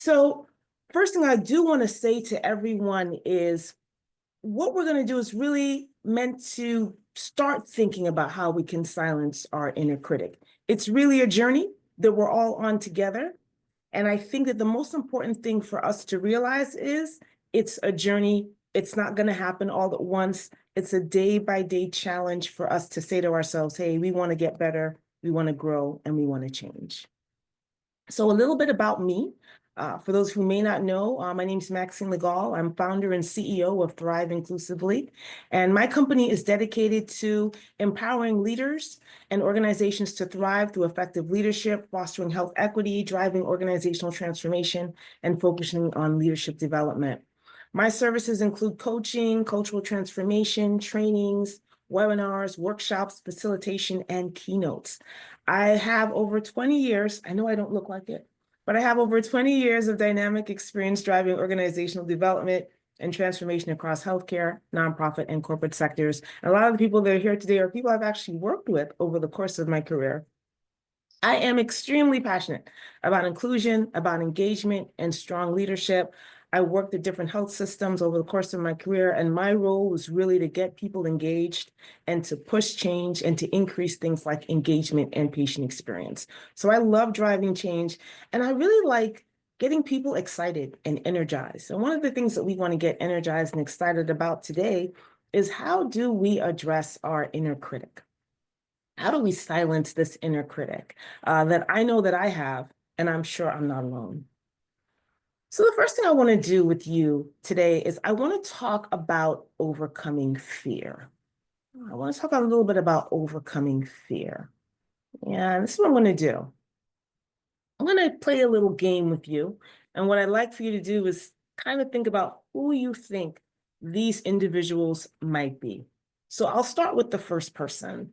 So first thing I do want to say to everyone is what we're going to do is really meant to start thinking about how we can silence our inner critic. It's really a journey that we're all on together. And I think that the most important thing for us to realize is it's a journey. It's not going to happen all at once. It's a day by day challenge for us to say to ourselves, hey, we want to get better, we want to grow, and we want to change. So a little bit about me. For those who may not know, my name is Maxine Legal. I'm founder and CEO of Thrive Inclusively, and my company is dedicated to empowering leaders and organizations to thrive through effective leadership, fostering health equity, driving organizational transformation, and focusing on leadership development. My services include coaching, cultural transformation, trainings, webinars, workshops, facilitation, and keynotes. I have over 20 years, I know I don't look like it, but I have over 20 years of dynamic experience driving organizational development and transformation across healthcare, nonprofit, and corporate sectors. And a lot of the people that are here today are people I've actually worked with over the course of my career. I am extremely passionate about inclusion, about engagement, and strong leadership. I worked at different health systems over the course of my career, and my role was really to get people engaged and to push change and to increase things like engagement and patient experience. So I love driving change, and I really like getting people excited and energized. And one of the things that we want to get energized and excited about today is how do we address our inner critic? How do we silence this inner critic that I know that I have, and I'm sure I'm not alone? So the first thing I want to do with you today is I want to talk about overcoming fear. I want to talk a little bit about overcoming fear. And this is what I'm going to do. I'm going to play a little game with you. And what I'd like for you to do is kind of think about who you think these individuals might be. So I'll start with the first person.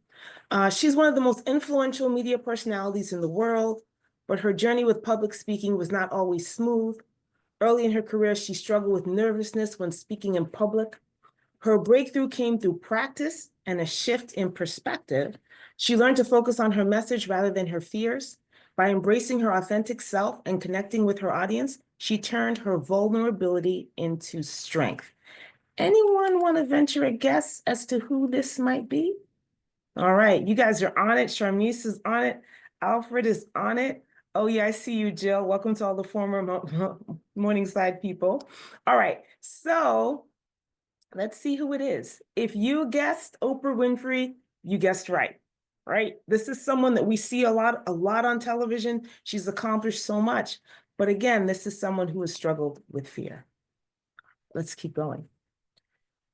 She's one of the most influential media personalities in the world, but her journey with public speaking was not always smooth. Early in her career, she struggled with nervousness when speaking in public. Her breakthrough came through practice and a shift in perspective. She learned to focus on her message rather than her fears. By embracing her authentic self and connecting with her audience, she turned her vulnerability into strength. Anyone want to venture a guess as to who this might be? All right, you guys are on it. Charmise is on it. Alfred is on it. Oh yeah, I see you, Jill. Welcome to all the former Morningside people. All right, so let's see who it is. If you guessed Oprah Winfrey, you guessed right, right? This is someone that we see a lot on television. She's accomplished so much. But again, this is someone who has struggled with fear. Let's keep going.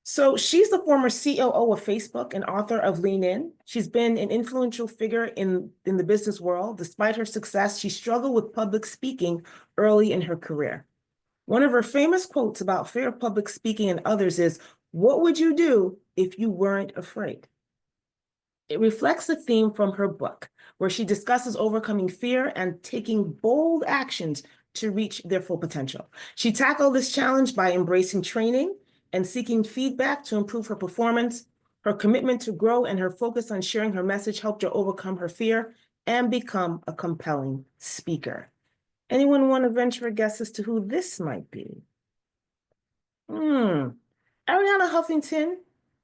So she's the former COO of Facebook and author of Lean In. She's been an influential figure in the business world. Despite her success, she struggled with public speaking early in her career. One of her famous quotes about fear of public speaking and others is, "What would you do if you weren't afraid?" It reflects a theme from her book, where she discusses overcoming fear and taking bold actions to reach their full potential. She tackled this challenge by embracing training and seeking feedback to improve her performance. Her commitment to grow and her focus on sharing her message helped her overcome her fear and become a compelling speaker. Anyone want to venture a guess as to who this might be? Ariana Huffington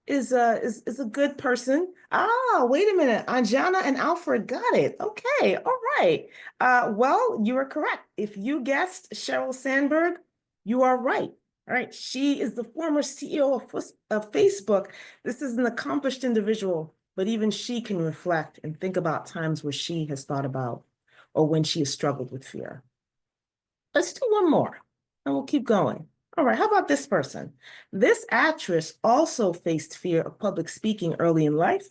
is a good person. Ah, wait a minute. Anjana and Alfred got it. Okay, all right. Well, you are correct. If you guessed Sheryl Sandberg, you are right. All right, she is the former CEO of Facebook. This is an accomplished individual, but even she can reflect and think about times where she has thought about or when she has struggled with fear. Let's do one more and we'll keep going. All right, how about this person? This actress also faced fear of public speaking early in life.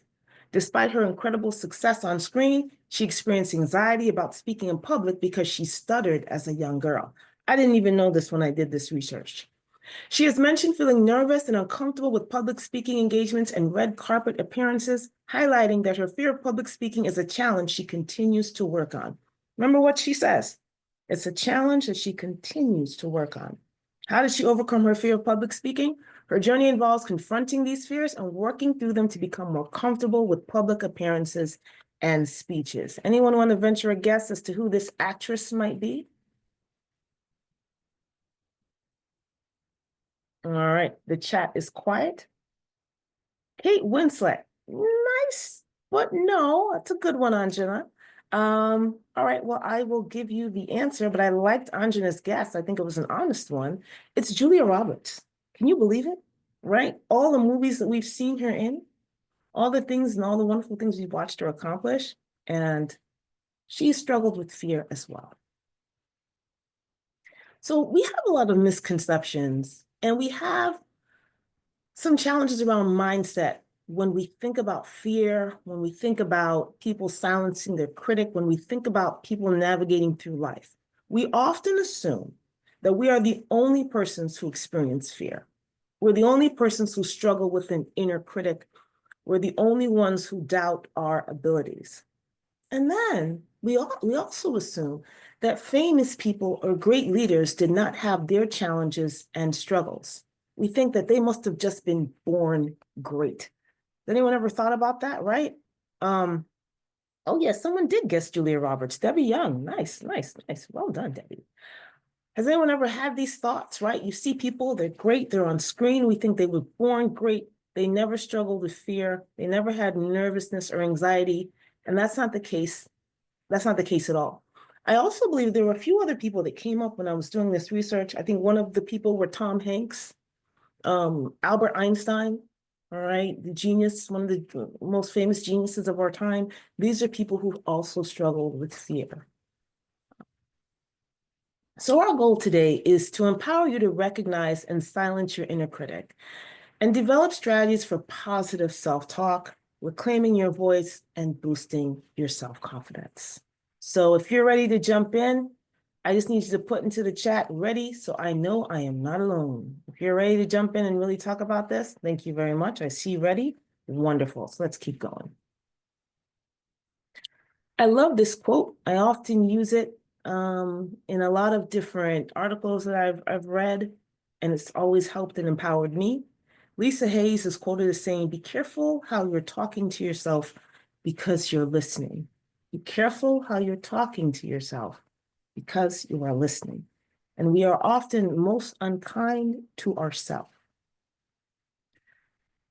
Despite her incredible success on screen, she experienced anxiety about speaking in public because she stuttered as a young girl. I didn't even know this when I did this research. She has mentioned feeling nervous and uncomfortable with public speaking engagements and red carpet appearances, highlighting that her fear of public speaking is a challenge she continues to work on. Remember what she says. It's a challenge that she continues to work on. How did she overcome her fear of public speaking? Her journey involves confronting these fears and working through them to become more comfortable with public appearances and speeches. Anyone want to venture a guess as to who this actress might be? All right, the chat is quiet. Kate Winslet, nice, but no, that's a good one, Anjana. All right, well, I will give you the answer, but I liked Anjana's guess. I think it was an honest one. It's Julia Roberts. Can you believe it? Right? All the movies that we've seen her in, all the things and all the wonderful things we've watched her accomplish, and she struggled with fear as well. So we have a lot of misconceptions, and we have some challenges around mindset when we think about fear, when we think about people silencing their critic, when we think about people navigating through life. We often assume that we are the only persons who experience fear. We're the only persons who struggle with an inner critic. We're the only ones who doubt our abilities. And then we also assume that famous people or great leaders did not have their challenges and struggles. We think that they must have just been born great. Has anyone ever thought about that, right? Oh yeah, someone did guess Julia Roberts. Debbie Young. Nice, nice, nice. Well done, Debbie. Has anyone ever had these thoughts, right? You see people, they're great, they're on screen. We think they were born great. They never struggled with fear. They never had nervousness or anxiety. And that's not the case. That's not the case at all. I also believe there were a few other people that came up when I was doing this research. I think one of the people were Tom Hanks, Albert Einstein, all right, the genius, one of the most famous geniuses of our time. These are people who also struggled with fear. So our goal today is to empower you to recognize and silence your inner critic and develop strategies for positive self-talk, reclaiming your voice, and boosting your self-confidence. So if you're ready to jump in, I just need you to put into the chat ready so I know I am not alone. If you're ready to jump in and really talk about this, thank you very much. I see you ready. Wonderful. So let's keep going. I love this quote. I often use it in a lot of different articles that I've read, and it's always helped and empowered me. Lisa Hayes is quoted as saying, "Be careful how you're talking to yourself because you're listening." Be careful how you're talking to yourself because you are listening. And we are often most unkind to ourselves.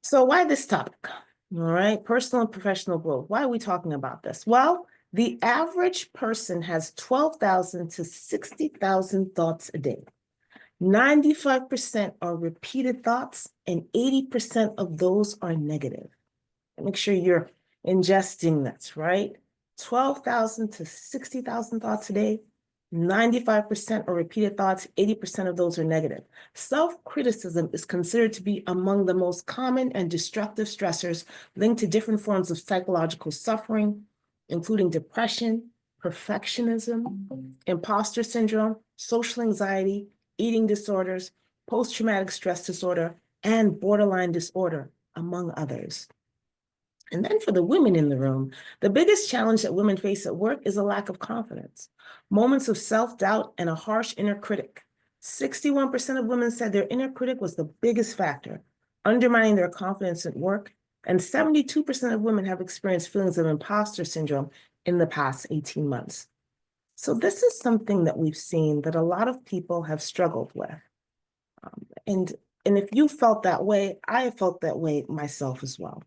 So why this topic? All right, personal and professional growth. Why are we talking about this? Well, the average person has 12,000 to 60,000 thoughts a day. 95% are repeated thoughts, and 80% of those are negative. Make sure you're ingesting this, right? 12,000 to 60,000 thoughts a day. 95% are repeated thoughts, 80% of those are negative. Self-criticism is considered to be among the most common and destructive stressors linked to different forms of psychological suffering, including depression, perfectionism, imposter syndrome, social anxiety, eating disorders, post-traumatic stress disorder, and borderline disorder, among others. And then for the women in the room, the biggest challenge that women face at work is a lack of confidence, moments of self-doubt, and a harsh inner critic. 61% of women said their inner critic was the biggest factor, undermining their confidence at work, and 72% of women have experienced feelings of imposter syndrome in the past 18 months. So this is something that we've seen that a lot of people have struggled with. And if you felt that way, I have felt that way myself as well.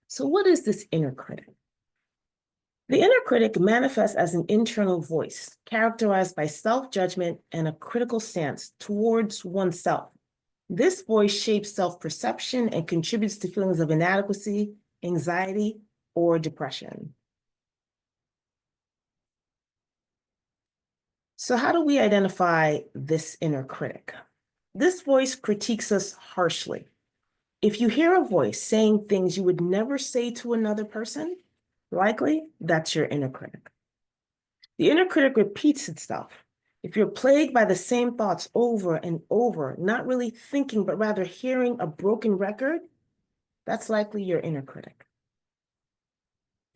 So what is this inner critic? The inner critic manifests as an internal voice, characterized by self-judgment and a critical stance towards oneself. This voice shapes self-perception and contributes to feelings of inadequacy, anxiety, or depression. So how do we identify this inner critic? This voice critiques us harshly. If you hear a voice saying things you would never say to another person, likely that's your inner critic. The inner critic repeats itself. If you're plagued by the same thoughts over and over, not really thinking, but rather hearing a broken record, that's likely your inner critic.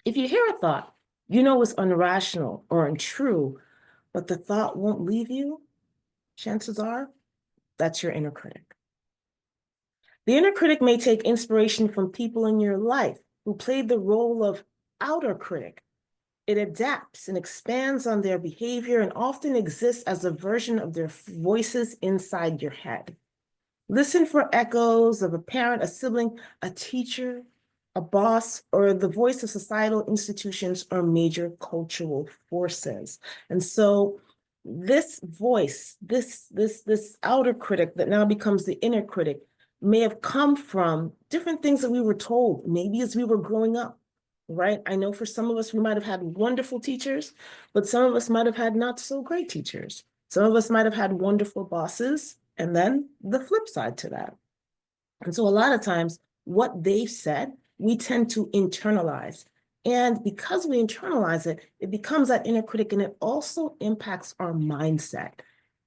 If you hear a thought you know is irrational or untrue, but the thought won't leave you, chances are that's your inner critic. The inner critic may take inspiration from people in your life who played the role of outer critic. It adapts and expands on their behavior and often exists as a version of their voices inside your head. Listen for echoes of a parent, a sibling, a teacher, a boss, or the voice of societal institutions or major cultural forces. And so this voice, this outer critic that now becomes the inner critic may have come from different things that we were told, maybe as we were growing up, right? I know for some of us, we might have had wonderful teachers, but some of us might have had not so great teachers. Some of us might have had wonderful bosses, and then the flip side to that. And so a lot of times, what they've said, we tend to internalize. And because we internalize it, it becomes that inner critic, and it also impacts our mindset.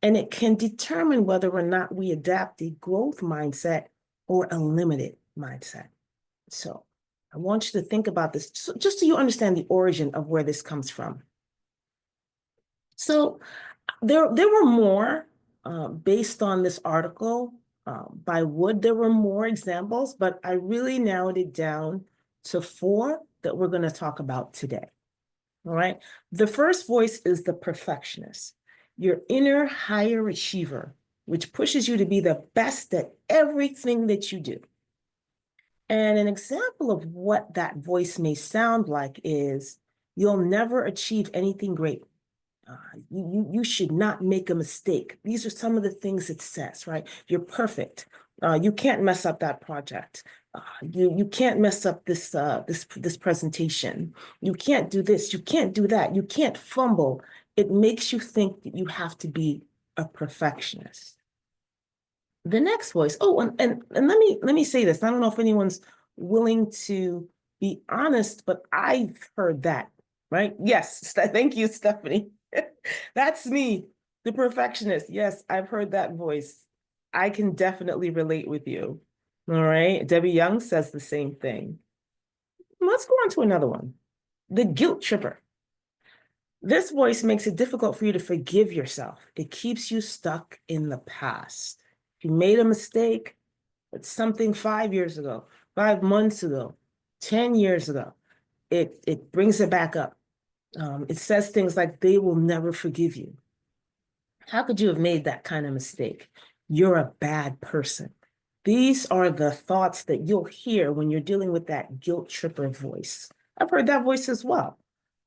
And it can determine whether or not we adapt a growth mindset or a limited mindset. So I want you to think about this just so you understand the origin of where this comes from. So there were more based on this article by Wood. There were more examples, but I really narrowed it down to 4 that we're going to talk about today. All right. The first voice is the perfectionist, your inner higher achiever, which pushes you to be the best at everything that you do. And an example of what that voice may sound like is, you'll never achieve anything great. You should not make a mistake. These are some of the things it says, right? You're perfect. You can't mess up that project. You can't mess up this presentation. You can't do this. You can't do that. You can't fumble. It makes you think that you have to be a perfectionist. The next voice. Oh, and let me say this. I don't know if anyone's willing to be honest, but I've heard that, right? Yes. Thank you, Stephanie. That's me, the perfectionist. Yes, I've heard that voice. I can definitely relate with you. All right. Debbie Young says the same thing. Let's go on to another one. The guilt tripper. This voice makes it difficult for you to forgive yourself. It keeps you stuck in the past. If you made a mistake, it's something 5 years ago, 5 months ago, 10 years ago, it brings it back up. It says things like, they will never forgive you. How could you have made that kind of mistake? You're a bad person. These are the thoughts that you'll hear when you're dealing with that guilt tripper voice. I've heard that voice as well.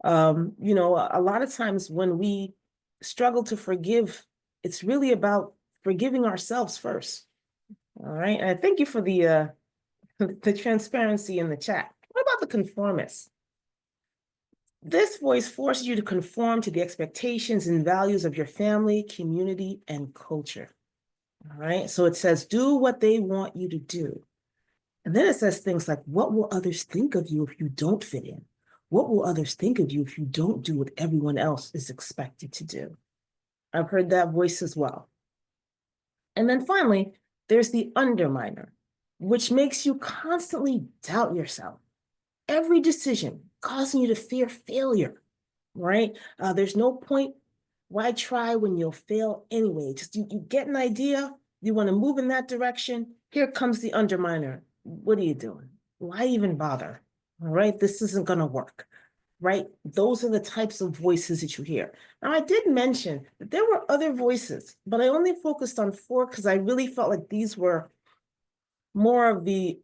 You know, a lot of times when we struggle to forgive, it's really about forgiving ourselves first. All right. And I thank you for the the transparency in the chat. What about the conformist? This voice forces you to conform to the expectations and values of your family, community, and culture. All right. So it says, do what they want you to do. And then it says things like, what will others think of you if you don't fit in? What will others think of you if you don't do what everyone else is expected to do? I've heard that voice as well. And then finally, there's the underminer, which makes you constantly doubt yourself. Every decision causing you to fear failure, right? There's no point. Why try when you'll fail anyway? Just you get an idea, you want to move in that direction. Here comes the underminer. What are you doing? Why even bother? All right, this isn't going to work, right? Those are the types of voices that you hear. Now, I did mention that there were other voices, but I only focused on 4 because I really felt like these were more of an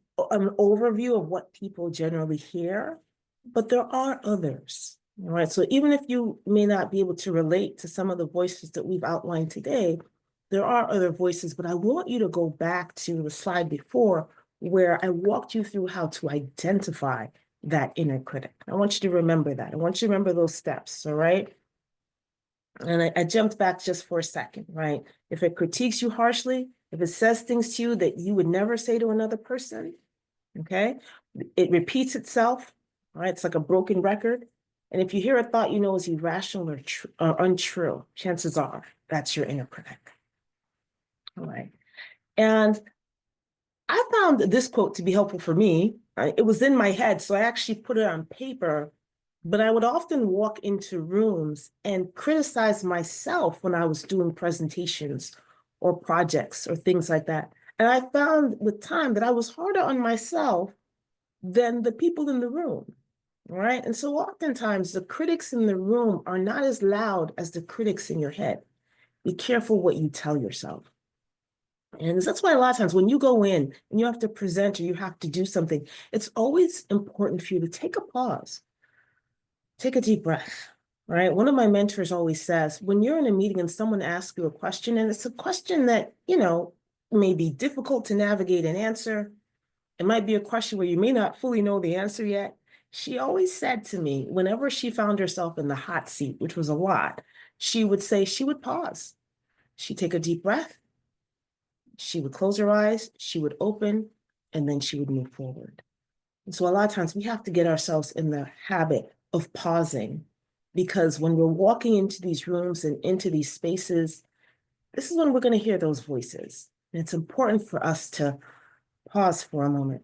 overview of what people generally hear, but there are others. All right, so even if you may not be able to relate to some of the voices that we've outlined today, there are other voices, but I want you to go back to the slide before where I walked you through how to identify that inner critic. I want you to remember that. I want you to remember those steps, all right? And I jumped back just for a second, right? If it critiques you harshly, if it says things to you that you would never say to another person, okay? It repeats itself, right? It's like a broken record. And if you hear a thought you know is irrational or untrue, chances are that's your inner critic. All right. And I found this quote to be helpful for me. It was in my head, so I actually put it on paper, but I would often walk into rooms and criticize myself when I was doing presentations or projects or things like that. And I found with time that I was harder on myself than the people in the room, right? And so oftentimes the critics in the room are not as loud as the critics in your head. Be careful what you tell yourself. And that's why a lot of times when you go in and you have to present or you have to do something, it's always important for you to take a pause, take a deep breath, right? One of my mentors always says, when you're in a meeting and someone asks you a question, and it's a question that, may be difficult to navigate and answer, it might be a question where you may not fully know the answer yet. She always said to me, whenever she found herself in the hot seat, which was a lot, she would say she would pause. She'd take a deep breath. She would close her eyes, she would open, and then she would move forward. And so a lot of times we have to get ourselves in the habit of pausing, because when we're walking into these rooms and into these spaces, this is when we're going to hear those voices. And it's important for us to pause for a moment,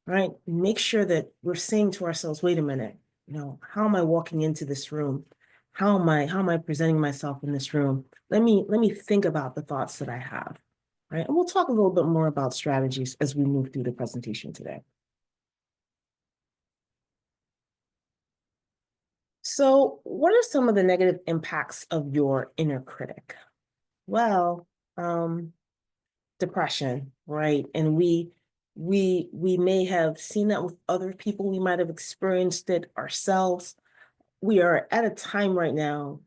right? Make sure that we're saying to ourselves, wait a minute, how am I walking into this room? How am I presenting myself in this room? Let me think about the thoughts that I have, right? And we'll talk a little bit more about strategies as we move through the presentation today. So, what are some of the negative impacts of your inner critic? Well, depression, right? And we may have seen that with other people. We might have experienced it ourselves. We are at a time right now,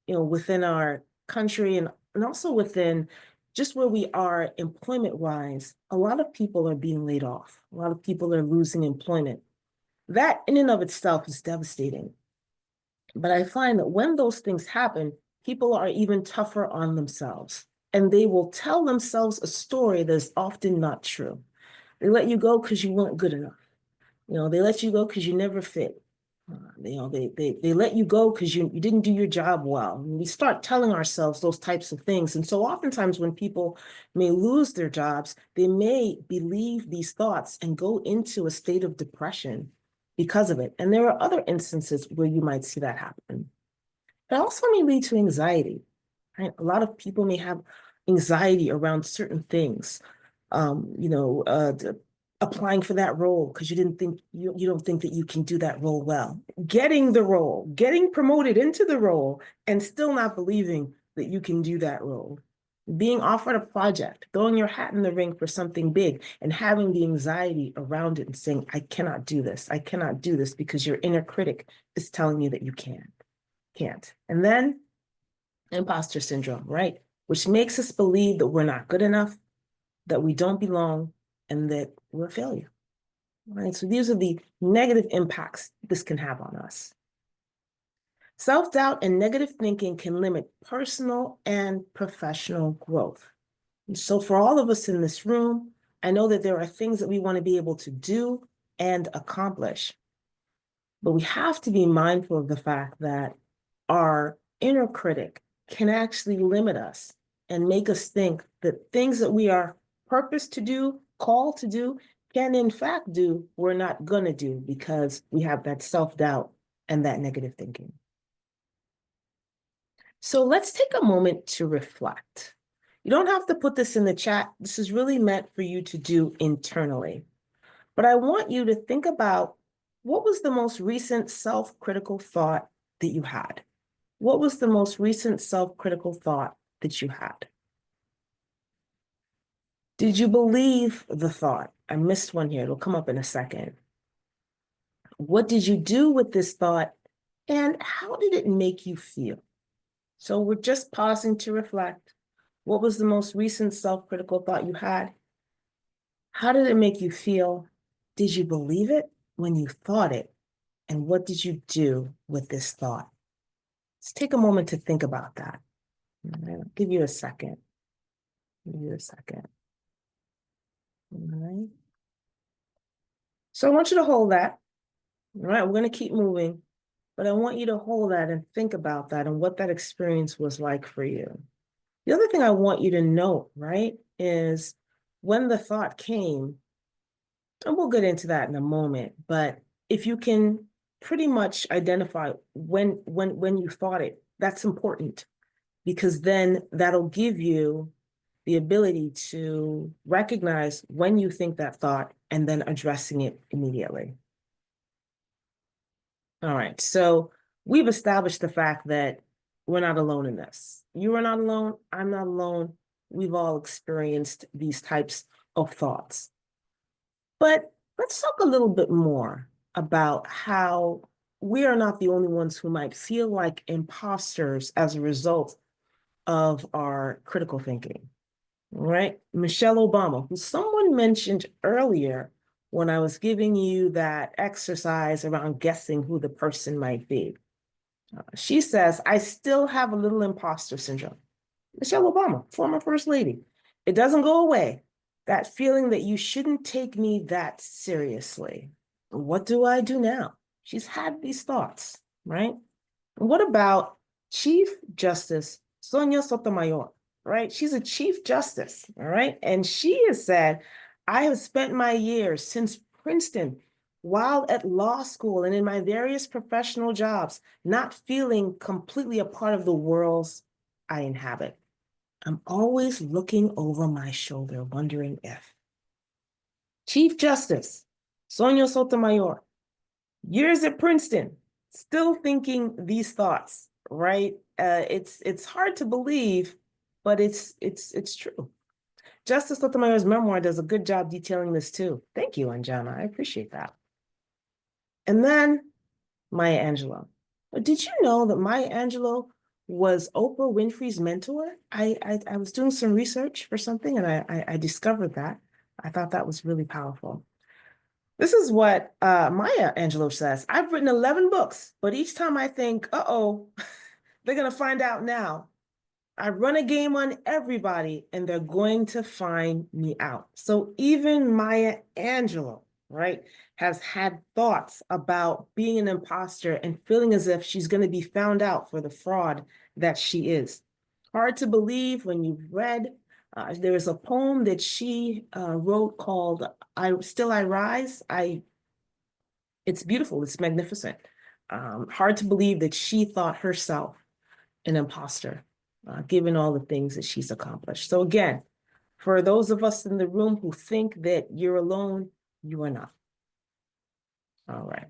within our country and also within just where we are employment wise, a lot of people are being laid off. A lot of people are losing employment. That in and of itself is devastating. But I find that when those things happen, people are even tougher on themselves, and they will tell themselves a story that's often not true. They let you go because you weren't good enough. They let you go because you never fit. They let you go because you didn't do your job well. And we start telling ourselves those types of things. And so oftentimes when people may lose their jobs, they may believe these thoughts and go into a state of depression because of it. And there are other instances where you might see that happen. It also may lead to anxiety, right? A lot of people may have anxiety around certain things. Applying for that role because you don't think that you can do that role well. Getting the role, getting promoted into the role, and still not believing that you can do that role. Being offered a project, throwing your hat in the ring for something big, and having the anxiety around it and saying, I cannot do this. I cannot do this, because your inner critic is telling you that you can't. And then imposter syndrome, right? Which makes us believe that we're not good enough, that we don't belong, and that we're a failure. Right? So these are the negative impacts this can have on us. Self-doubt and negative thinking can limit personal and professional growth. And so for all of us in this room, I know that there are things that we want to be able to do and accomplish. But we have to be mindful of the fact that our inner critic can actually limit us and make us think that things that we are purposed to do, called to do, can in fact do, we're not going to do, because we have that self-doubt and that negative thinking. So let's take a moment to reflect. You don't have to put this in the chat. This is really meant for you to do internally. But I want you to think about, what was the most recent self-critical thought that you had? What was the most recent self-critical thought that you had? Did you believe the thought? I missed one here. It'll come up in a second. What did you do with this thought, and how did it make you feel? So we're just pausing to reflect. What was the most recent self-critical thought you had? How did it make you feel? Did you believe it when you thought it? And what did you do with this thought? Let's take a moment to think about that. All right, give you a second. Give you a second. All right. So I want you to hold that. All right, we're going to keep moving, but I want you to hold that and think about that and what that experience was like for you. The other thing I want you to note, right, is when the thought came, and we'll get into that in a moment, but if you can pretty much identify when you thought it, that's important, because then that'll give you the ability to recognize when you think that thought and then addressing it immediately. All right, so we've established the fact that we're not alone in this. You are not alone, I'm not alone. we've all experienced these types of thoughts. But let's talk a little bit more about how we are not the only ones who might feel like imposters as a result of our critical thinking, right? Michelle Obama, who someone mentioned earlier when I was giving you that exercise around guessing who the person might be. She says, I still have a little imposter syndrome. Michelle Obama, former First Lady. It doesn't go away. That feeling that you shouldn't take me that seriously. What do I do now? She's had these thoughts, right? What about Chief Justice Sonia Sotomayor, right? She's a Chief Justice, all right? And she has said, I have spent my years since Princeton while at law school and in my various professional jobs, not feeling completely a part of the worlds I inhabit. I'm always looking over my shoulder, wondering if. Chief Justice Sonia Sotomayor, years at Princeton, still thinking these thoughts, right? It's hard to believe, but it's true. Justice Sotomayor's memoir does a good job detailing this too. Thank you, Anjana. I appreciate that. And then Maya Angelou. Did you know that Maya Angelou was Oprah Winfrey's mentor? I was doing some research for something and I discovered that. I thought that was really powerful. This is what Maya Angelou says. I've written 11 books, but each time I think, uh-oh, they're going to find out now. I run a game on everybody and they're going to find me out. So even Maya Angelou, right, has had thoughts about being an imposter and feeling as if she's going to be found out for the fraud that she is. Hard to believe when you've read. There is a poem that she wrote called I Rise. It's beautiful. It's magnificent. Hard to believe that she thought herself an imposter, given all the things that she's accomplished. So again, for those of us in the room who think that you're alone, you are not. All right.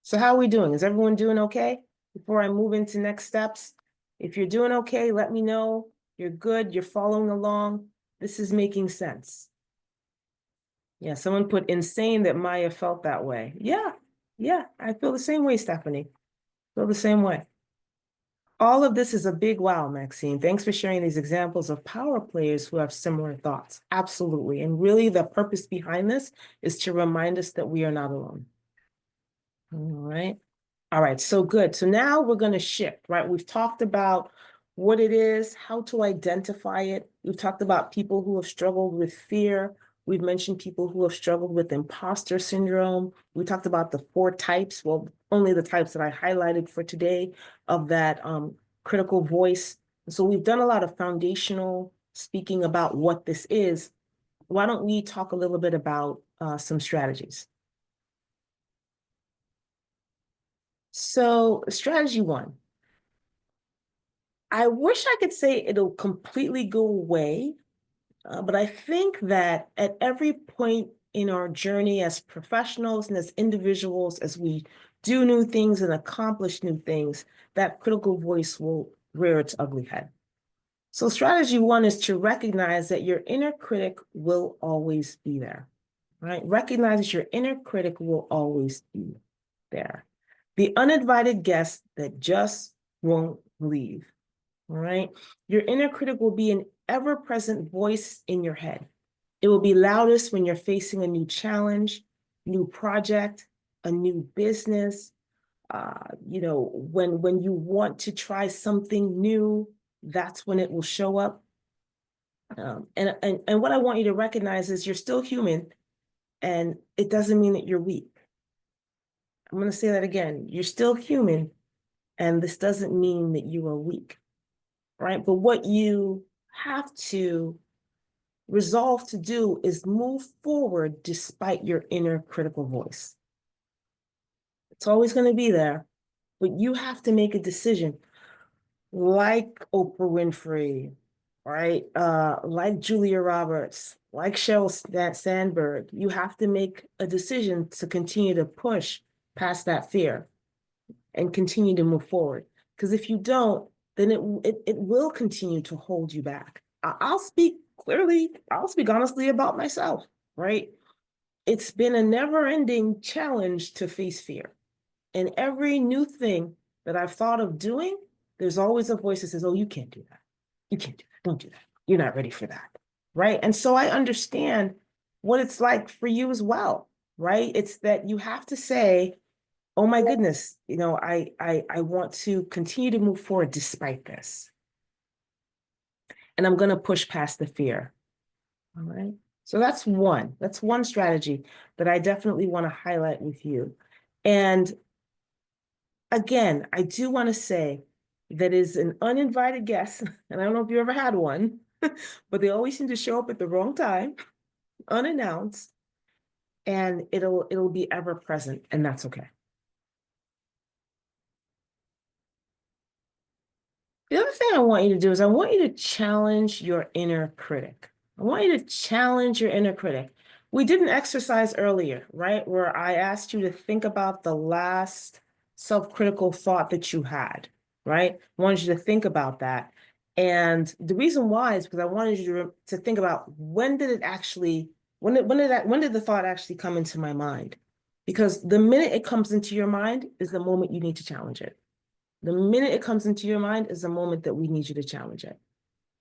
So how are we doing? Is everyone doing okay? Before I move into next steps, if you're doing okay, let me know. You're good. You're following along. This is making sense. Yeah, someone put insane that Maya felt that way. Yeah, I feel the same way, Stephanie. Feel the same way. All of this is a big wow, Maxine. Thanks for sharing these examples of power players who have similar thoughts. Absolutely. And really the purpose behind this is to remind us that we are not alone. All right. All right, so good. So now we're going to shift, right? We've talked about what it is, how to identify it. We've talked about people who have struggled with fear. We've mentioned people who have struggled with imposter syndrome. We talked about the 4 types, well, only the types that I highlighted for today of that critical voice. So we've done a lot of foundational speaking about what this is. Why don't we talk a little bit about some strategies? So strategy 1. I wish I could say it'll completely go away, but I think that at every point in our journey as professionals and as individuals, as we do new things and accomplish new things, that critical voice will rear its ugly head. So strategy 1 is to recognize that your inner critic will always be there, right? Recognize that your inner critic will always be there. The uninvited guest that just won't leave. All right. Your inner critic will be an ever-present voice in your head. It will be loudest when you're facing a new challenge, new project, a new business. When you want to try something new, that's when it will show up. And what I want you to recognize is you're still human, and it doesn't mean that you're weak. I'm going to say that again. You're still human, and this doesn't mean that you are weak. Right? But what you have to resolve to do is move forward despite your inner critical voice. It's always going to be there, but you have to make a decision like Oprah Winfrey, right? Like Julia Roberts, like Sheryl Sandberg. You have to make a decision to continue to push past that fear and continue to move forward. Because if you don't, then it will continue to hold you back. I'll speak clearly, I'll speak honestly about myself, right? It's been a never-ending challenge to face fear. And every new thing that I've thought of doing, there's always a voice that says, oh, you can't do that. You can't do that. Don't do that. You're not ready for that. Right. And so I understand what it's like for you as well. Right. It's that you have to say, oh my goodness, I want to continue to move forward despite this. And I'm going to push past the fear. All right. So that's one strategy that I definitely want to highlight with you. And again, I do want to say that is an uninvited guest, and I don't know if you ever had one, but they always seem to show up at the wrong time, unannounced, and it'll be ever present, and that's okay. The other thing I want you to do is I want you to challenge your inner critic. I want you to challenge your inner critic. We did an exercise earlier, right? Where I asked you to think about the last self-critical thought that you had, right? I wanted you to think about that. And the reason why is because I wanted you to think about when did the thought actually come into my mind? Because the minute it comes into your mind is the moment you need to challenge it. The minute it comes into your mind is the moment that we need you to challenge it.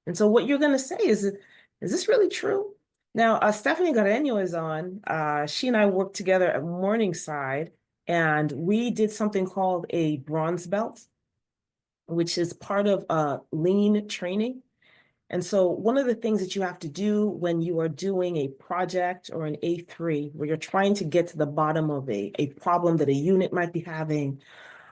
And so what you're going to say is this really true? Now, Stephanie Gareno is on. She and I worked together at Morningside, and we did something called a bronze belt, which is part of lean training. And so one of the things that you have to do when you are doing a project or an A3, where you're trying to get to the bottom of a problem that a unit might be having,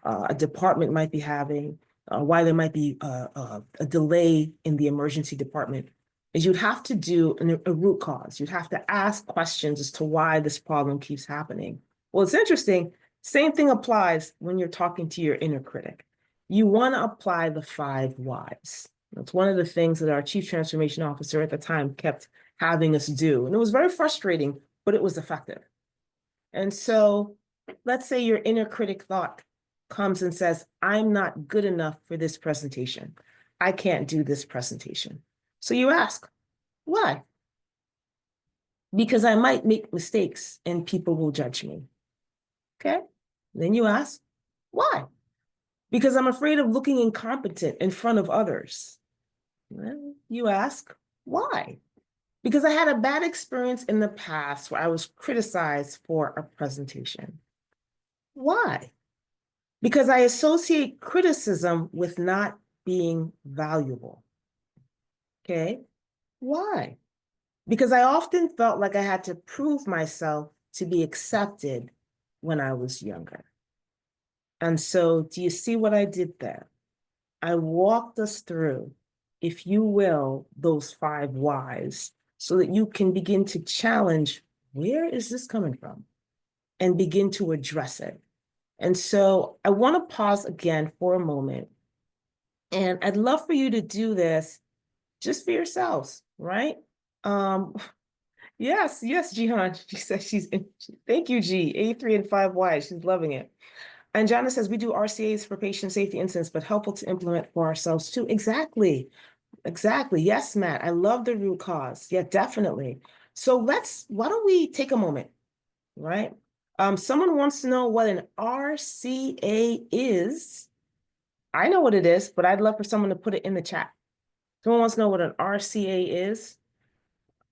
a department might be having, why there might be a delay in the emergency department, is you'd have to do a root cause. You'd have to ask questions as to why this problem keeps happening. Well, it's interesting. Same thing applies when you're talking to your inner critic. You want to apply the 5 whys. That's one of the things that our chief transformation officer at the time kept having us do. And it was very frustrating, but it was effective. And so let's say your inner critic thought comes and says, I'm not good enough for this presentation. I can't do this presentation. So you ask, why? Because I might make mistakes and people will judge me. Okay. Then you ask, why? Because I'm afraid of looking incompetent in front of others. Well, you ask, why? Because I had a bad experience in the past where I was criticized for a presentation. Why? Because I associate criticism with not being valuable. Okay. Why? Because I often felt like I had to prove myself to be accepted when I was younger. And so, do you see what I did there? I walked us through, if you will, those 5 whys so that you can begin to challenge, where is this coming from? And begin to address it. And so I want to pause again for a moment. And I'd love for you to do this just for yourselves, right? Um, yes, Jihan. She says thank you, G. A3 and 5 Y. She's loving it. And Jana says, we do RCAs for patient safety incidents, but helpful to implement for ourselves too. Exactly. Yes, Matt. I love the root cause. Yeah, definitely. So why don't we take a moment, right? Someone wants to know what an RCA is. I know what it is, but I'd love for someone to put it in the chat. Someone wants to know what an RCA is.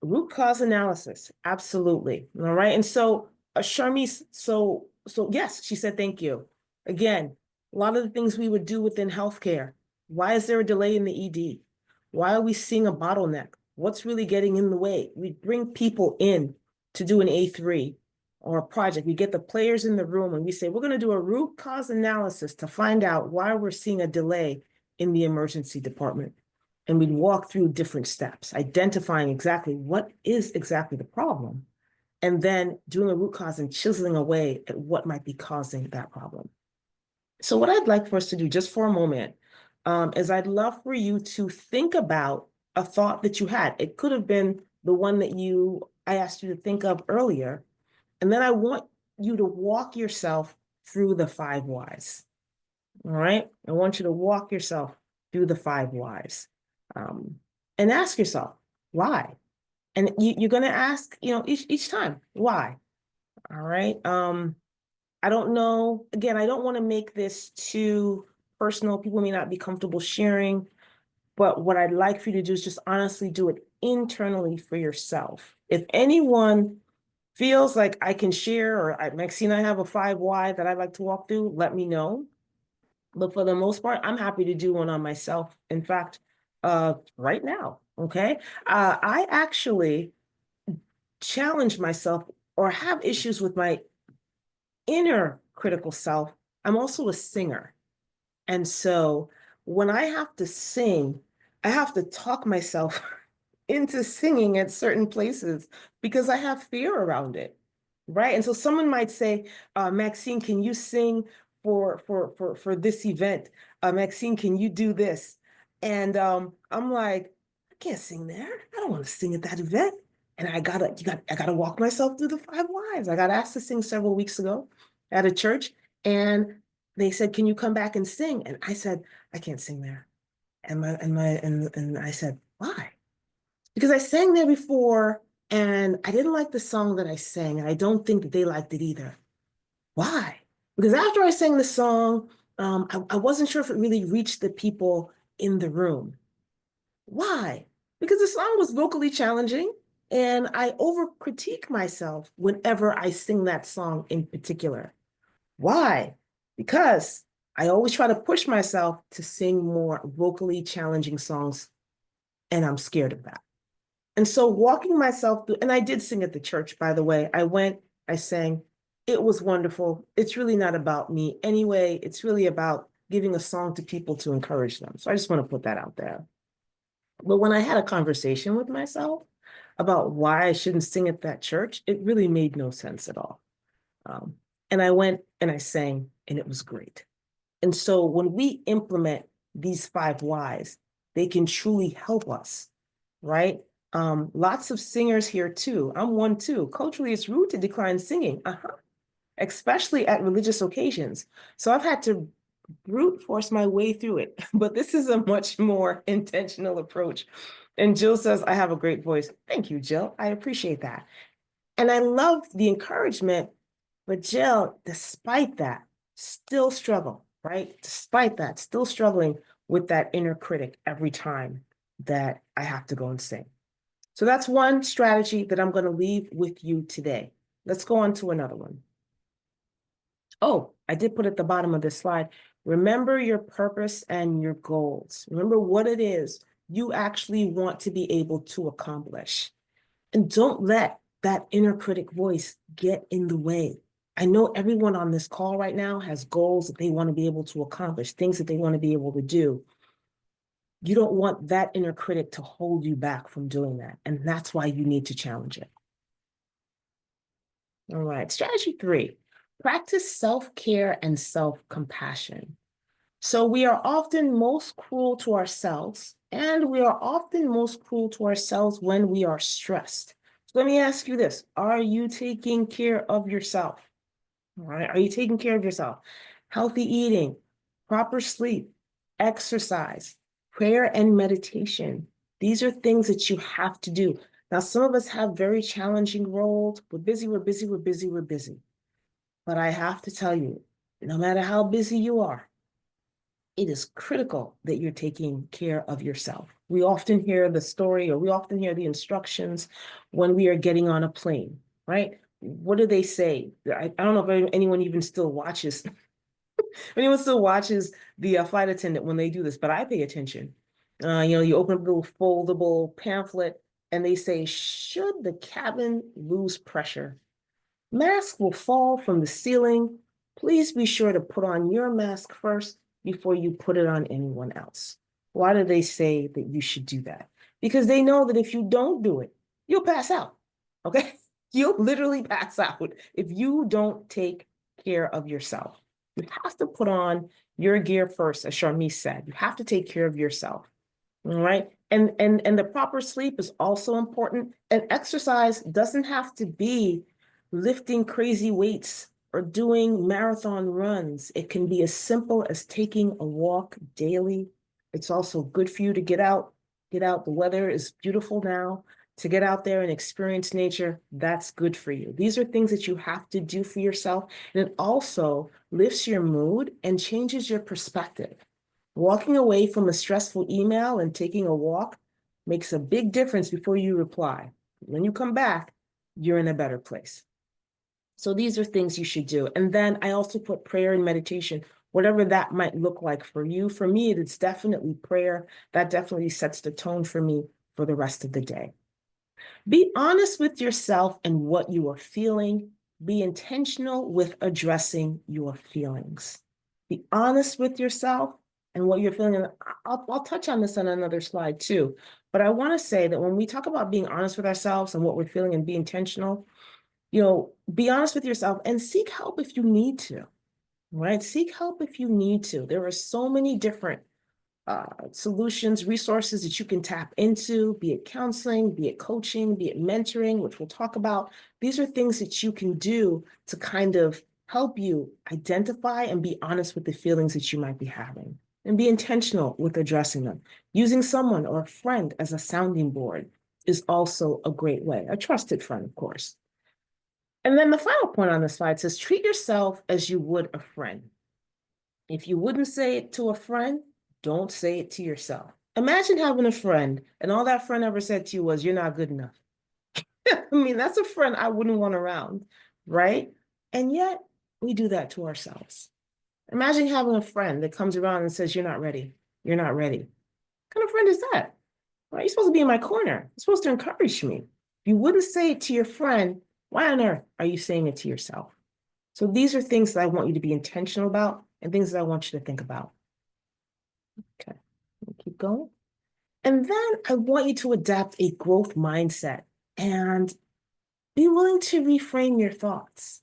Root cause analysis, absolutely. All right. And so Sharmise, so yes, she said thank you. Again, a lot of the things we would do within healthcare. Why is there a delay in the ED? Why are we seeing a bottleneck? What's really getting in the way? We bring people in to do an A3 or a project. We get the players in the room and we say, we're going to do a root cause analysis to find out why we're seeing a delay in the emergency department. And we'd walk through different steps, identifying exactly what is exactly the problem, and then doing a root cause and chiseling away at what might be causing that problem. So what I'd like for us to do just for a moment is I'd love for you to think about a thought that you had. It could have been the one that I asked you to think of earlier. And then I want you to walk yourself through the 5 whys. All right. I want you to walk yourself through the 5 whys. and ask yourself, why? And you're going to ask, each time, why? All right. I don't know. Again, I don't want to make this too personal. People may not be comfortable sharing, but what I'd like for you to do is just honestly do it internally for yourself. If anyone feels like I can share, or Maxine, I have a 5 why that I'd like to walk through, let me know. But for the most part, I'm happy to do one on myself. In fact, right now, okay? I actually challenge myself or have issues with my inner critical self. I'm also a singer. And so when I have to sing, I have to talk myself into singing at certain places because I have fear around it, right? And so someone might say, Maxine, can you sing for this event? Maxine, can you do this? And I'm like, I can't sing there. I don't want to sing at that event. And I gotta walk myself through the 5 whys. I got asked to sing several weeks ago at a church, and they said, can you come back and sing? And I said, I can't sing there. And I said, why? Because I sang there before and I didn't like the song that I sang, and I don't think that they liked it either. Why? Because after I sang the song, I wasn't sure if it really reached the people in the room. Why? Because the song was vocally challenging and I over critique myself whenever I sing that song in particular. Why? Because I always try to push myself to sing more vocally challenging songs, and I'm scared of that. And so walking myself through, and I did sing at the church, by the way. I went, I sang. It was wonderful. It's really not about me anyway. It's really about giving a song to people to encourage them. So I just want to put that out there. But when I had a conversation with myself about why I shouldn't sing at that church, it really made no sense at all. Um, and I went and I sang, and it was great. And so when we implement these 5 whys, they can truly help us, right? Lots of singers here too. I'm one too. Culturally, it's rude to decline singing, especially at religious occasions. So I've had to brute force my way through it, but this is a much more intentional approach. And Jill says, I have a great voice. Thank you, Jill. I appreciate that. And I love the encouragement, but Jill, despite that, still struggle, right? Despite that, still struggling with that inner critic every time that I have to go and sing. So that's one strategy that I'm going to leave with you today. Let's go on to another one. Oh, I did put at the bottom of this slide, remember your purpose and your goals. Remember what it is you actually want to be able to accomplish. And don't let that inner critic voice get in the way. I know everyone on this call right now has goals that they want to be able to accomplish, things that they want to be able to do. You don't want that inner critic to hold you back from doing that. And that's why you need to challenge it. All right, strategy 3, practice self-care and self-compassion. So we are often most cruel to ourselves, and we are often most cruel to ourselves when we are stressed. So let me ask you this, are you taking care of yourself? All right, are you taking care of yourself? Healthy eating, proper sleep, exercise, prayer and meditation. These are things that you have to do. Now, some of us have very challenging roles. We're busy, we're busy, we're busy, we're busy. But I have to tell you, no matter how busy you are, it is critical that you're taking care of yourself. We often hear the story, or we often hear the instructions when we are getting on a plane, right? What do they say? I don't know if anyone even still watches, anyone still watches the flight attendant when they do this, but I pay attention. You open up a little foldable pamphlet and they say, should the cabin lose pressure, mask will fall from the ceiling. Please be sure to put on your mask first before you put it on anyone else. Why do they say that you should do that? Because they know that if you don't do it, you'll pass out, okay? You'll literally pass out if you don't take care of yourself. You have to put on your gear first, as Sharmise said. You have to take care of yourself, all right? And the proper sleep is also important. And exercise doesn't have to be lifting crazy weights or doing marathon runs. It can be as simple as taking a walk daily. It's also good for you to get out, get out. The weather is beautiful now. To get out there and experience nature, that's good for you. These are things that you have to do for yourself. And it also lifts your mood and changes your perspective. Walking away from a stressful email and taking a walk makes a big difference before you reply. When you come back, you're in a better place. So these are things you should do. And then I also put prayer and meditation, whatever that might look like for you. For me, it's definitely prayer. That definitely sets the tone for me for the rest of the day. Be honest with yourself and what you are feeling. Be intentional with addressing your feelings. Be honest with yourself and what you're feeling. And I'll touch on this on another slide too. But I want to say that when we talk about being honest with ourselves and what we're feeling and be intentional, be honest with yourself and seek help if you need to, right? Seek help if you need to. There are so many different solutions, resources that you can tap into, be it counseling, be it coaching, be it mentoring, which we'll talk about. These are things that you can do to kind of help you identify and be honest with the feelings that you might be having and be intentional with addressing them. Using someone or a friend as a sounding board is also a great way, a trusted friend, of course. And then the final point on this slide says, treat yourself as you would a friend. If you wouldn't say it to a friend, don't say it to yourself. Imagine having a friend and all that friend ever said to you was, you're not good enough. I mean, that's a friend I wouldn't want around, right? And yet we do that to ourselves. Imagine having a friend that comes around and says, you're not ready. You're not ready. What kind of friend is that? Well, you're supposed to be in my corner. You're supposed to encourage me. If you wouldn't say it to your friend, why on earth are you saying it to yourself? So these are things that I want you to be intentional about and things that I want you to think about. Okay, keep going. And then I want you to adapt a growth mindset and be willing to reframe your thoughts.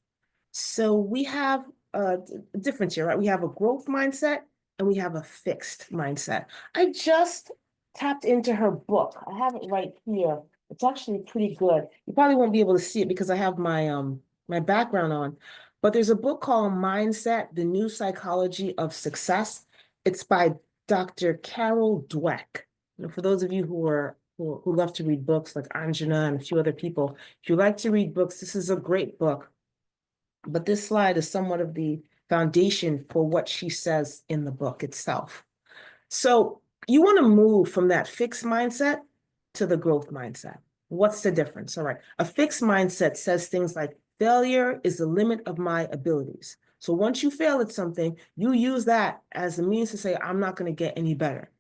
So we have a difference here, right? We have a growth mindset and we have a fixed mindset. I just tapped into her book. I have it right here. It's actually pretty good. You probably won't be able to see it because I have my background on, but there's a book called Mindset, The New Psychology of Success. It's by Dr. Carol Dweck. For those of you who love to read books like Anjana and a few other people, if you like to read books, this is a great book. But this slide is somewhat of the foundation for what she says in the book itself. So you want to move from that fixed mindset to the growth mindset. What's the difference? All right. A fixed mindset says things like, failure is the limit of my abilities. So once you fail at something, you use that as a means to say, I'm not going to get any better.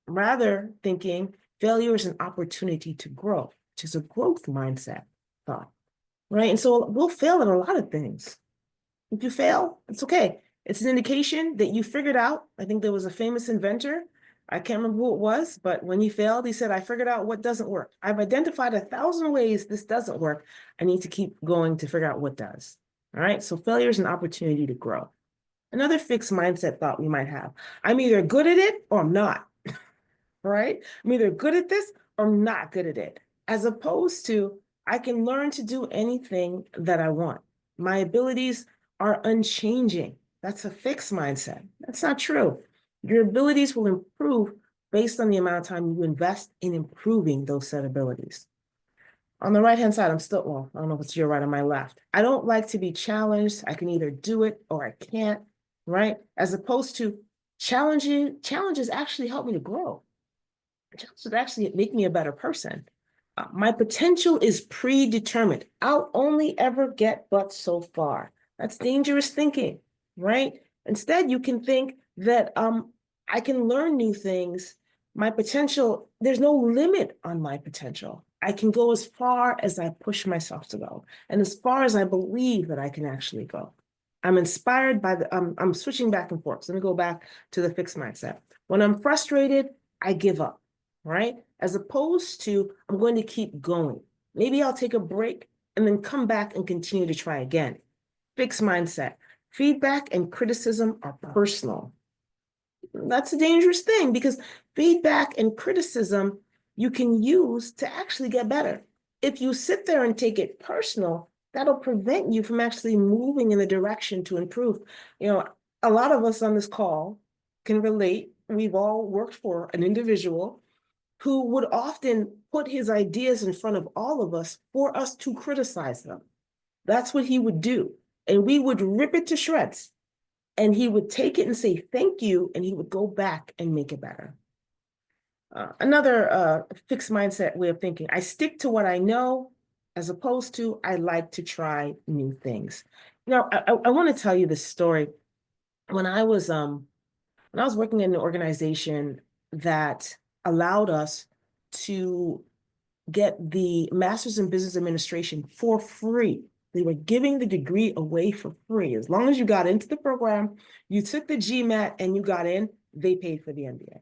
Rather thinking failure is an opportunity to grow, which is a growth mindset thought, right? And so we'll fail at a lot of things. If you fail, it's okay. It's an indication that you figured out. I think there was a famous inventor. I can't remember who it was, but when he failed, he said, I figured out what doesn't work. I've identified 1,000 ways this doesn't work. I need to keep going to figure out what does. All right. So failure is an opportunity to grow. Another fixed mindset thought we might have. I'm either good at it or I'm not. Right? I'm either good at this or I'm not good at it. As opposed to, I can learn to do anything that I want. My abilities are unchanging. That's a fixed mindset. That's not true. Your abilities will improve based on the amount of time you invest in improving those set abilities. On the right-hand side, well, I don't know if it's your right or my left. I don't like to be challenged. I can either do it or I can't, right? As opposed to challenges actually help me to grow. Challenges actually make me a better person. My potential is predetermined. I'll only ever get but so far. That's dangerous thinking, right? Instead, you can think that I can learn new things. My potential, there's no limit on my potential. I can go as far as I push myself to go and as far as I believe that I can actually go. I'm inspired by I'm switching back and forth. So let me go back to the fixed mindset. When I'm frustrated, I give up, right? As opposed to, I'm going to keep going. Maybe I'll take a break and then come back and continue to try again. Fixed mindset. Feedback and criticism are personal. That's a dangerous thing because feedback and criticism you can use to actually get better. If you sit there and take it personal, that'll prevent you from actually moving in the direction to improve. A lot of us on this call can relate. We've all worked for an individual who would often put his ideas in front of all of us for us to criticize them. That's what he would do. And we would rip it to shreds. And he would take it and say, thank you. And he would go back and make it better. Another fixed mindset way of thinking, I stick to what I know as opposed to I like to try new things. I want to tell you this story. When I was working in an organization that allowed us to get the Master's in Business Administration for free. They were giving the degree away for free. As long as you got into the program, you took the GMAT and you got in, they paid for the MBA.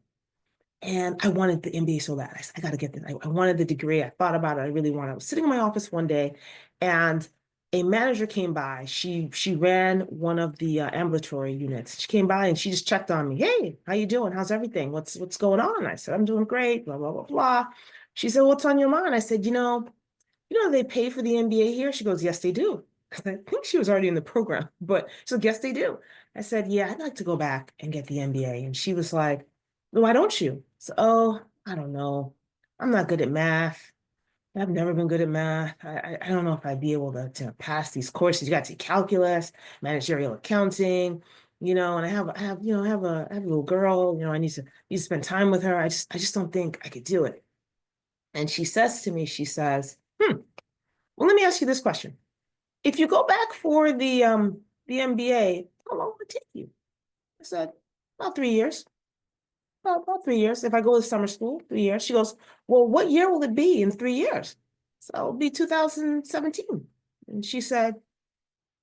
And I wanted the MBA so bad. I said, I got to get this. I wanted the degree. I thought about it. I really wanted it. I was sitting in my office one day and a manager came by. She ran one of the ambulatory units. She came by and she just checked on me. Hey, how you doing? How's everything? What's going on? I said, I'm doing great, blah, blah, blah, blah. She said, what's on your mind? I said, they pay for the MBA here? She goes, yes, they do. I think she was already in the program, but she said, yes, they do. I said, yeah, I'd like to go back and get the MBA. And she was like, why don't you? So, oh, I don't know. I'm not good at math. I've never been good at math. I don't know if I'd be able to pass these courses. You got to take calculus, managerial accounting, and I have a little girl, I need to spend time with her. I just don't think I could do it. And she says to me, she says, well, let me ask you this question. If you go back for the MBA, how long will it take you? I said, about 3 years. About 3 years. If I go to summer school, 3 years. She goes, well, what year will it be in 3 years? So it'll be 2017. And she said,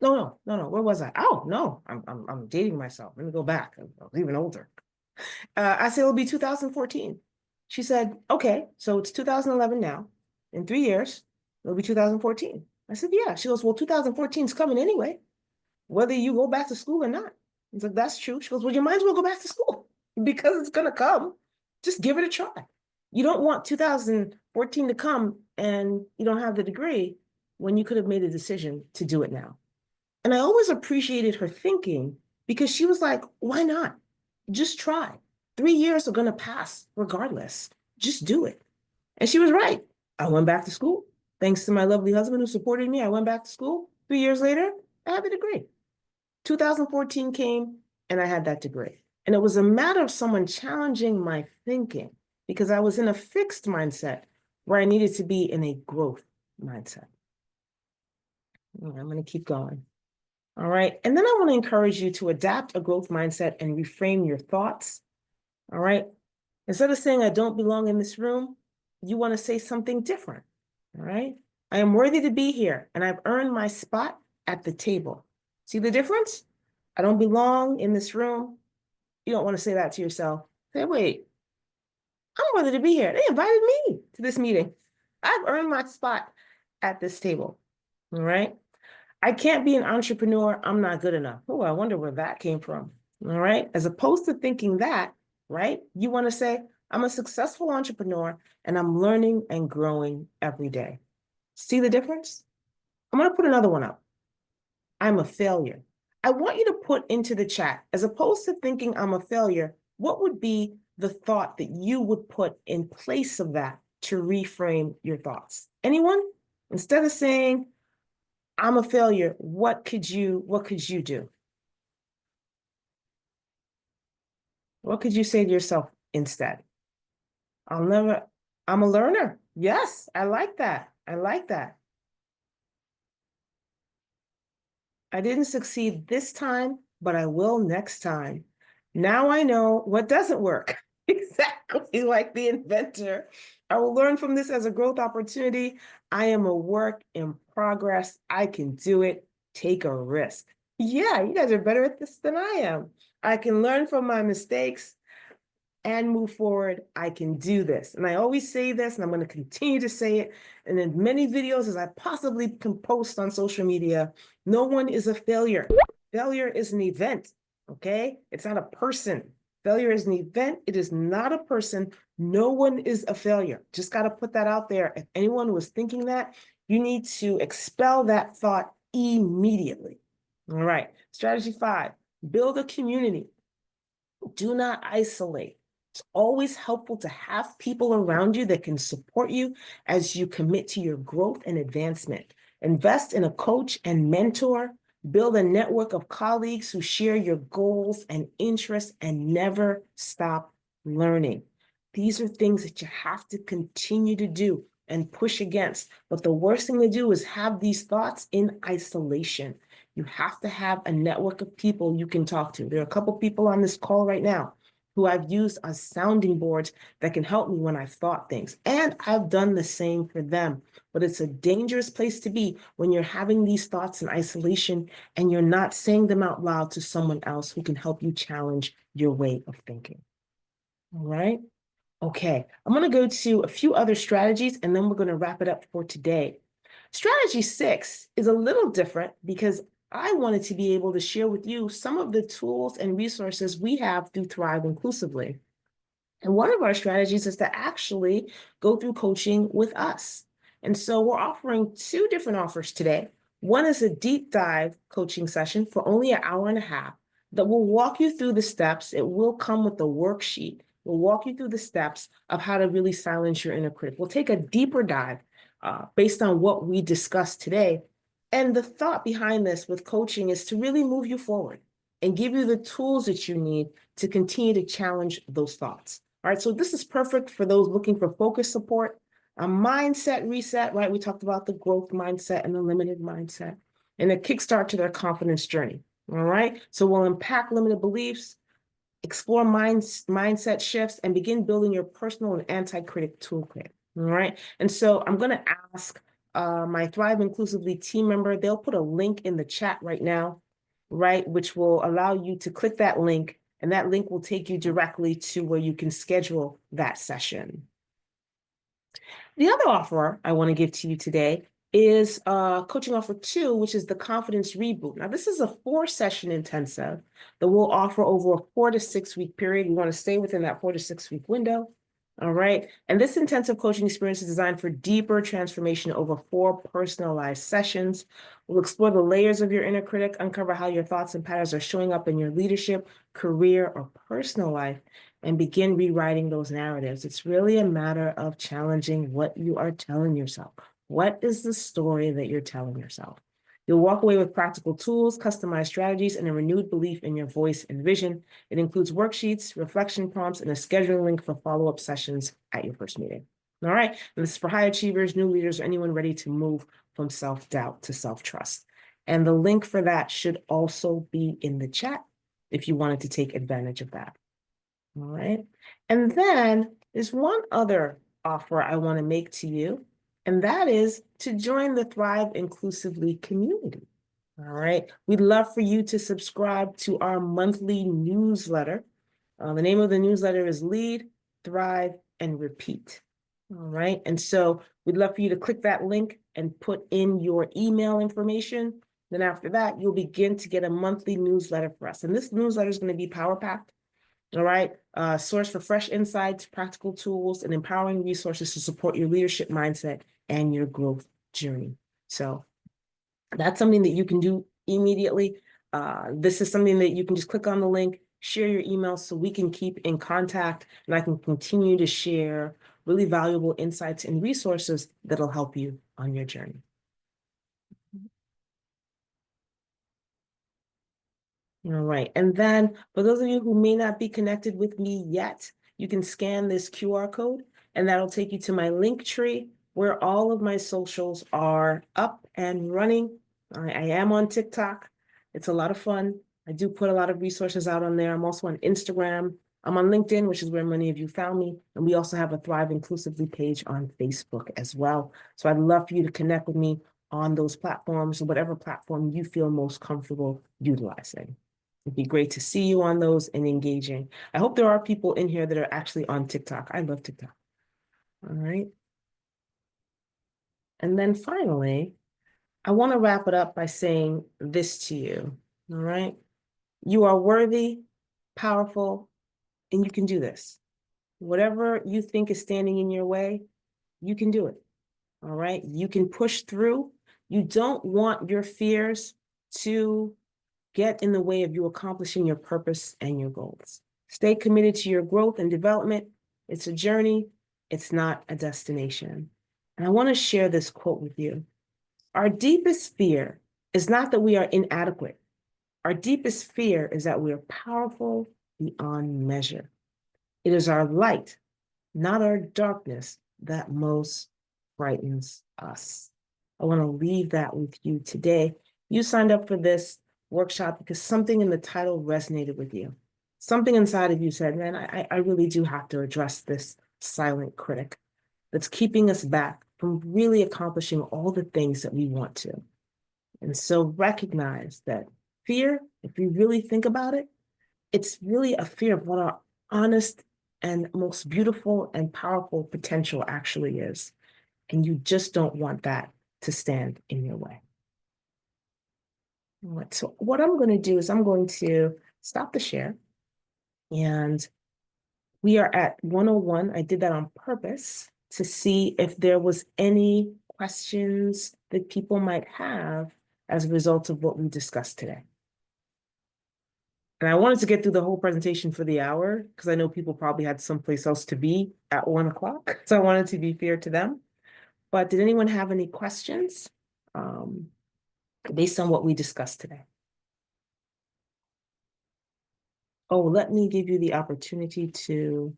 no. Where was I? Oh, no, I'm dating myself. Let me go back. I was even older. I said, it'll be 2014. She said, okay, so it's 2011 now. In 3 years, it'll be 2014. I said, yeah. She goes, well, 2014 is coming anyway, whether you go back to school or not. I was like, that's true. She goes, well, you might as well go back to school because it's going to come. Just give it a try. You don't want 2014 to come and you don't have the degree when you could have made a decision to do it now. And I always appreciated her thinking because she was like, why not? Just try. 3 years are going to pass regardless. Just do it. And she was right. I went back to school. Thanks to my lovely husband who supported me, I went back to school. 3 years later, I had the degree. 2014 came and I had that degree. And it was a matter of someone challenging my thinking because I was in a fixed mindset where I needed to be in a growth mindset. I'm going to keep going. All right. And then I want to encourage you to adapt a growth mindset and reframe your thoughts. All right. Instead of saying, I don't belong in this room, you want to say something different. All right. I am worthy to be here and I've earned my spot at the table. See the difference? I don't belong in this room. You don't want to say that to yourself. Say, wait, I'm worthy to be here. They invited me to this meeting. I've earned my spot at this table. All right. I can't be an entrepreneur. I'm not good enough. Oh, I wonder where that came from. All right. As opposed to thinking that, right? You want to say, I'm a successful entrepreneur and I'm learning and growing every day. See the difference? I'm going to put another one up. I'm a failure. I want you to put into the chat, as opposed to thinking I'm a failure, what would be the thought that you would put in place of that to reframe your thoughts? Anyone? Instead of saying, I'm a failure, what could you do? What could you say to yourself instead? I'm a learner. Yes, I like that. I like that. I didn't succeed this time, but I will next time. Now I know what doesn't work. Exactly like the inventor. I will learn from this as a growth opportunity. I am a work in progress. I can do it. Take a risk. Yeah, you guys are better at this than I am. I can learn from my mistakes and move forward. I can do this. And I always say this, and I'm going to continue to say it. And in many videos as I possibly can post on social media, no one is a failure. Failure is an event, okay? It's not a person. Failure is an event. It is not a person. No one is a failure. Just got to put that out there. If anyone was thinking that, you need to expel that thought immediately. All right. Strategy 5, build a community. Do not isolate. It's always helpful to have people around you that can support you as you commit to your growth and advancement. Invest in a coach and mentor. Build a network of colleagues who share your goals and interests, and never stop learning. These are things that you have to continue to do and push against. But the worst thing to do is have these thoughts in isolation. You have to have a network of people you can talk to. There are a couple people on this call right now who I've used as sounding boards that can help me when I've thought things. And I've done the same for them. But it's a dangerous place to be when you're having these thoughts in isolation and you're not saying them out loud to someone else who can help you challenge your way of thinking. All right? Okay, I'm going to go to a few other strategies and then we're going to wrap it up for today. Strategy 6 is a little different because I wanted to be able to share with you some of the tools and resources we have through Thrive Inclusively. And one of our strategies is to actually go through coaching with us. And so we're offering 2 different offers today. One is a deep dive coaching session for only an hour and a half that will walk you through the steps. It will come with a worksheet. We'll walk you through the steps of how to really silence your inner critic. We'll take a deeper dive based on what we discussed today. And the thought behind this with coaching is to really move you forward and give you the tools that you need to continue to challenge those thoughts. All right, so this is perfect for those looking for focus support, a mindset reset, right? We talked about the growth mindset and the limited mindset, and a kickstart to their confidence journey. All right, so we'll unpack limited beliefs, explore mindset shifts, and begin building your personal and anti-critic toolkit. All right, and so I'm going to ask my Thrive Inclusively team member, they'll put a link in the chat right now, right, which will allow you to click that link, and that link will take you directly to where you can schedule that session. The other offer I want to give to you today is coaching offer 2, which is the Confidence Reboot. Now, this is a 4-session intensive that we'll offer over a 4 to 6 week period. We want to stay within that 4 to 6 week window. All right. And this intensive coaching experience is designed for deeper transformation over 4 personalized sessions. We'll explore the layers of your inner critic, uncover how your thoughts and patterns are showing up in your leadership, career, or personal life, and begin rewriting those narratives. It's really a matter of challenging what you are telling yourself. What is the story that you're telling yourself? You'll walk away with practical tools, customized strategies, and a renewed belief in your voice and vision. It includes worksheets, reflection prompts, and a scheduling link for follow-up sessions at your first meeting. All right, and this is for high achievers, new leaders, or anyone ready to move from self-doubt to self-trust. And the link for that should also be in the chat if you wanted to take advantage of that. All right, and then there's one other offer I want to make to you, and that is to join the Thrive Inclusively community. All right, we'd love for you to subscribe to our monthly newsletter. The name of the newsletter is Lead, Thrive, and Repeat. All right, and so we'd love for you to click that link and put in your email information. Then after that, you'll begin to get a monthly newsletter for us. And this newsletter is going to be power-packed. All right, source for fresh insights, practical tools, and empowering resources to support your leadership mindset and your growth journey. So that's something that you can do immediately. This is something that you can just click on the link, share your email so we can keep in contact, and I can continue to share really valuable insights and resources that'll help you on your journey. All right, and then for those of you who may not be connected with me yet, you can scan this QR code and that'll take you to my link tree where all of my socials are up and running. I am on TikTok. It's a lot of fun. I do put a lot of resources out on there. I'm also on Instagram. I'm on LinkedIn, which is where many of you found me. And we also have a Thrive Inclusively page on Facebook as well. So I'd love for you to connect with me on those platforms or whatever platform you feel most comfortable utilizing. It'd be great to see you on those and engaging. I hope there are people in here that are actually on TikTok. I love TikTok. All right. And then finally, I want to wrap it up by saying this to you. All right. You are worthy, powerful, and you can do this. Whatever you think is standing in your way, you can do it. All right. You can push through. You don't want your fears to get in the way of you accomplishing your purpose and your goals. Stay committed to your growth and development. It's a journey. It's not a destination. And I want to share this quote with you. Our deepest fear is not that we are inadequate. Our deepest fear is that we are powerful beyond measure. It is our light, not our darkness, that most frightens us. I want to leave that with you today. You signed up for this workshop because something in the title resonated with you. Something inside of you said, man, I really do have to address this silent critic that's keeping us back from really accomplishing all the things that we want to. And so recognize that fear, if you really think about it, it's really a fear of what our honest and most beautiful and powerful potential actually is. And you just don't want that to stand in your way. All right, so what I'm going to do is I'm going to stop the share. And we are at 101. I did that on purpose to see if there was any questions that people might have as a result of what we discussed today. And I wanted to get through the whole presentation for the hour because I know people probably had someplace else to be at 1 o'clock. So I wanted to be fair to them. But did anyone have any questions based on what we discussed today? Oh, let me give you the opportunity to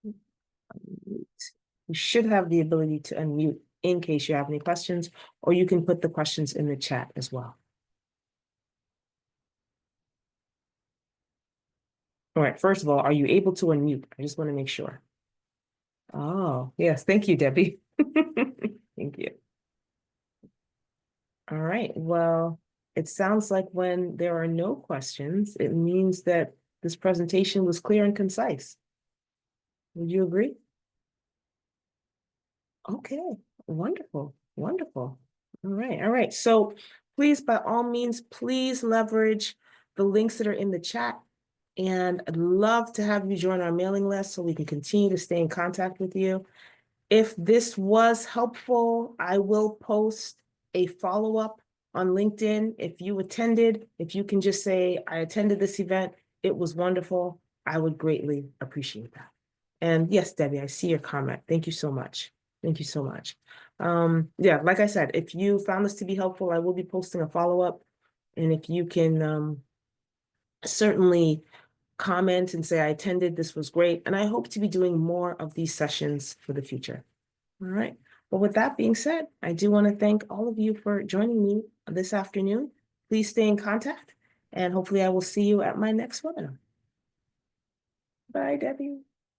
unmute. You should have the ability to unmute in case you have any questions, or you can put the questions in the chat as well. All right, first of all, are you able to unmute? I just want to make sure. Oh, yes. Thank you, Debbie. Thank you. All right. Well, it sounds like when there are no questions, it means that this presentation was clear and concise. Would you agree? Okay. Wonderful. Wonderful. All right. All right. So please, by all means, please leverage the links that are in the chat. And I'd love to have you join our mailing list so we can continue to stay in contact with you. If this was helpful, I will post a follow-up on LinkedIn. If you attended, if you can just say, I attended this event, it was wonderful, I would greatly appreciate that. And yes, Debbie, I see your comment. Thank you so much. Thank you so much. Yeah, like I said, if you found this to be helpful, I will be posting a follow-up. And if you can certainly comment and say, I attended, this was great. And I hope to be doing more of these sessions for the future. All right. Well, with that being said, I do want to thank all of you for joining me this afternoon. Please stay in contact, and hopefully I will see you at my next webinar. Bye, Debbie.